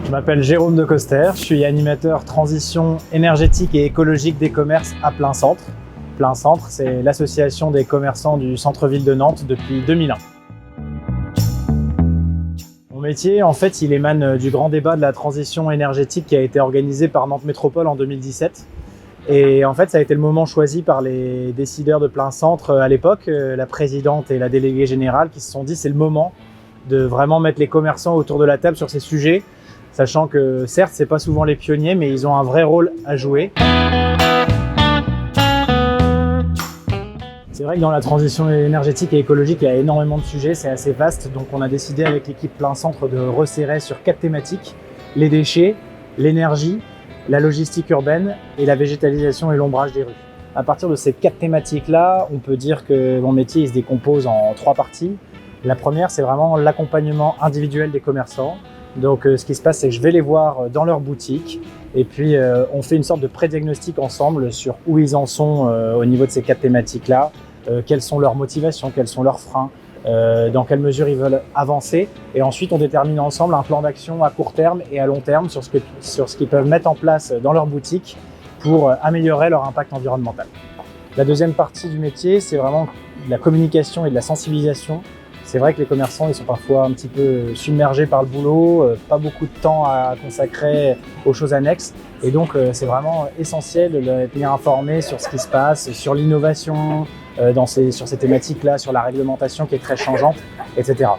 Je m'appelle Jérôme de Coster, je suis animateur transition énergétique et écologique des commerces à Plein Centre. Plein Centre, c'est l'association des commerçants du centre-ville de Nantes depuis 2001. Mon métier, en fait, il émane du grand débat de la transition énergétique qui a été organisé par Nantes Métropole en 2017. Et en fait, ça a été le moment choisi par les décideurs de Plein Centre à l'époque, la présidente et la déléguée générale, qui se sont dit c'est le moment de vraiment mettre les commerçants autour de la table sur ces sujets, sachant que certes, c'est pas souvent les pionniers, mais ils ont un vrai rôle à jouer. C'est vrai que dans la transition énergétique et écologique, il y a énormément de sujets, c'est assez vaste, donc on a décidé avec l'équipe Plein Centre de resserrer sur 4 thématiques: les déchets, l'énergie, la logistique urbaine et la végétalisation et l'ombrage des rues. À partir de ces 4 thématiques-là, on peut dire que mon métier il se décompose en 3 parties. La première, c'est vraiment l'accompagnement individuel des commerçants. Donc ce qui se passe, c'est que je vais les voir dans leur boutique et puis on fait une sorte de pré-diagnostic ensemble sur où ils en sont au niveau de ces 4 thématiques-là, quelles sont leurs motivations, quels sont leurs freins, dans quelle mesure ils veulent avancer, et ensuite on détermine ensemble un plan d'action à court terme et à long terme sur ce qu'ils peuvent mettre en place dans leur boutique pour améliorer leur impact environnemental. La deuxième partie du métier, c'est vraiment de la communication et de la sensibilisation. C'est vrai que les commerçants ils sont parfois un petit peu submergés par le boulot, pas beaucoup de temps à consacrer aux choses annexes, et donc c'est vraiment essentiel de les tenir informés sur ce qui se passe, sur l'innovation, sur ces thématiques-là, sur la réglementation qui est très changeante, etc.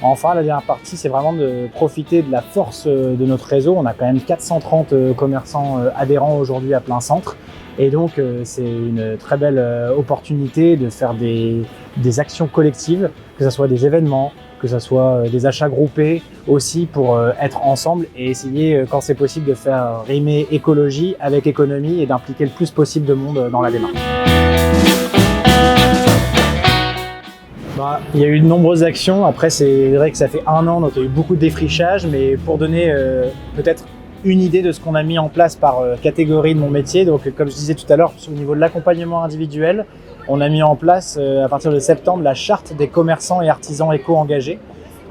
Enfin, la dernière partie, c'est vraiment de profiter de la force de notre réseau. On a quand même 430 commerçants adhérents aujourd'hui à Plein Centre. Et donc, c'est une très belle opportunité de faire des actions collectives, que ce soit des événements, que ce soit des achats groupés aussi, pour être ensemble et essayer, quand c'est possible, de faire rimer écologie avec économie et d'impliquer le plus possible de monde dans la démarche. Il y a eu de nombreuses actions. Après, c'est vrai que ça fait 1 an, donc il y a eu beaucoup de défrichage, mais pour donner peut-être une idée de ce qu'on a mis en place par catégorie de mon métier. Donc, comme je disais tout à l'heure, au niveau de l'accompagnement individuel, on a mis en place à partir de septembre la charte des commerçants et artisans éco-engagés.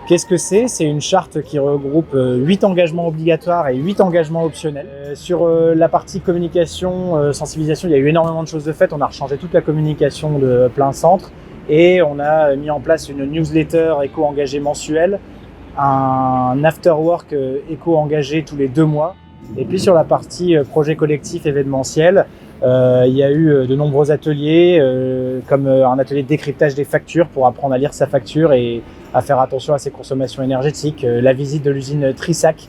Qu'est-ce que c'est? C'est une charte qui regroupe 8 engagements obligatoires et 8 engagements optionnels. Sur la partie communication, sensibilisation, il y a eu énormément de choses de faites. On a rechangé toute la communication de Plein Centre et on a mis en place une newsletter éco-engagée mensuelle, un after-work éco-engagé tous les 2 mois. Et puis sur la partie projet collectif événementiel, il y a eu de nombreux ateliers, comme un atelier de décryptage des factures pour apprendre à lire sa facture et à faire attention à ses consommations énergétiques, la visite de l'usine Trissac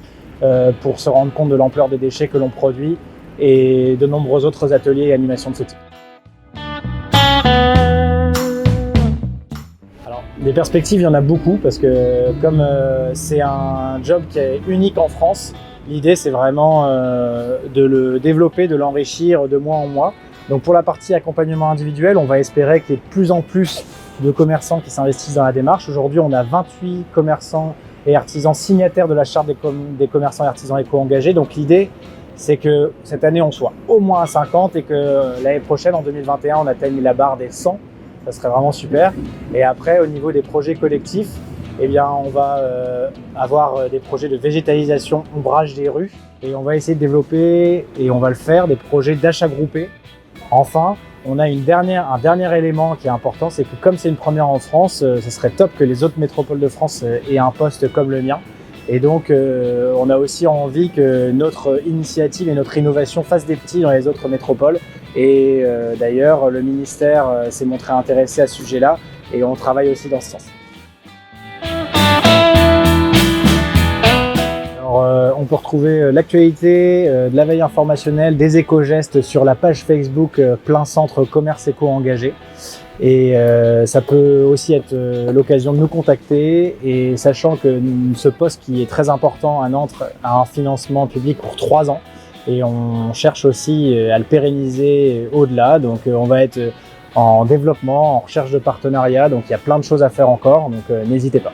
pour se rendre compte de l'ampleur des déchets que l'on produit, et de nombreux autres ateliers et animations de ce type. Des perspectives, il y en a beaucoup, parce que comme c'est un job qui est unique en France, l'idée c'est vraiment de le développer, de l'enrichir de mois en mois. Donc pour la partie accompagnement individuel, on va espérer qu'il y ait de plus en plus de commerçants qui s'investissent dans la démarche. Aujourd'hui, on a 28 commerçants et artisans signataires de la charte des commerçants et artisans éco-engagés. Donc l'idée, c'est que cette année, on soit au moins à 50 et que l'année prochaine, en 2021, on atteigne la barre des 100. Ça serait vraiment super. Et après, au niveau des projets collectifs, eh bien, on va avoir des projets de végétalisation, ombrage des rues. Et on va essayer de développer, et on va le faire, des projets d'achat groupé. Enfin, on a un dernier élément qui est important, c'est que comme c'est une première en France, ce serait top que les autres métropoles de France aient un poste comme le mien. Et donc, on a aussi envie que notre initiative et notre innovation fassent des petits dans les autres métropoles. Et d'ailleurs, le ministère s'est montré intéressé à ce sujet-là et on travaille aussi dans ce sens. Alors, on peut retrouver l'actualité, de la veille informationnelle, des éco-gestes sur la page Facebook Plein Centre Commerce Éco-Engagé. Et ça peut aussi être l'occasion de nous contacter, et sachant que ce poste qui est très important à Nantes a un financement public pour 3 ans. Et on cherche aussi à le pérenniser au-delà, donc on va être en développement, en recherche de partenariat, donc il y a plein de choses à faire encore, donc n'hésitez pas.